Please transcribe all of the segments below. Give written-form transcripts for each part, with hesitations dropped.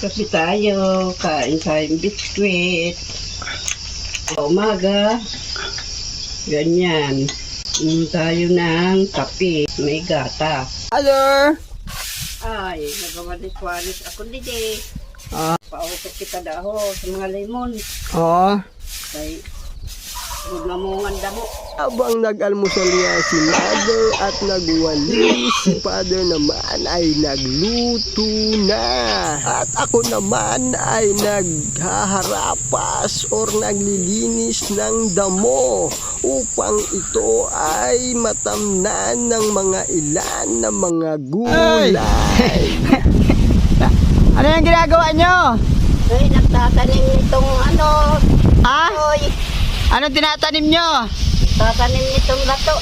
Kape tayo, kain tayong biskwit. Umaga, ganyan. Tayo ng kape, may gata. Hello! Ay, nagawalis-walis ako didi. Paukot kita daho sa mga lemon. Oh. Kay, huwag na mo ang damo. Habang nag-almusal nga si Mother at nagwalis, si Father naman ay nagluto na. At ako naman ay naghaharapas or naglilinis ng damo upang ito ay matamnan ng mga ilan na mga gulay. Ano yung ginagawa nyo? Ay, nagtatanim nitong Ha? oy, Ano tinatanim nyo? tatanim nitong lato,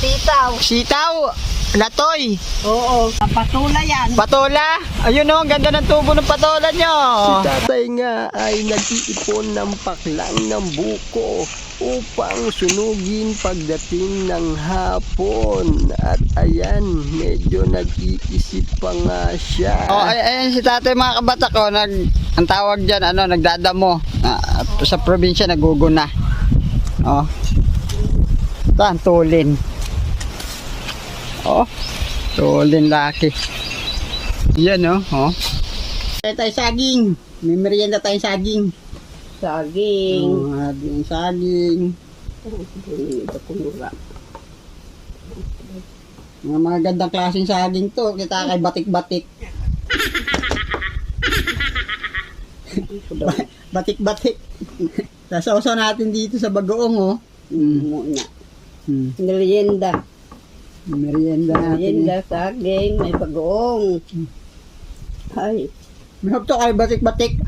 sitaw. Sitaw, latoy, Oo, patula yan. patola. Ayun o, ang ganda ng tubo ng patola nyo. Si tatay nga ay nag-iipon ng paklang ng buko upang sunugin pagdating ng hapon. At ayan, medyo nag-iisip pa nga siya. Oh, ayan si tatay mga kabata ko, ang tawag dyan, nagdadamo. At sa probinsya naguguna. Oh. Ito, tulin. Oh, tulin laki. Yan oh. Tayo saging. May merienda tayong saging. Saging. Saging. Ito kumura. Mga gandang klaseng saging to. Kita kay batik-batik. Batik-batik. Sasaw natin dito sa bagoong oh. Muna. Merienda. Merienda natin. Merienda, saging, may bagoong. Ay. May hapto kayo batik-batik.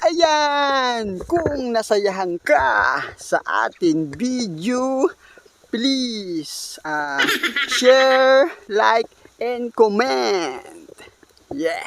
Ayan! Kung nasayahan ka sa ating video, please share, like, and comment. Yeah!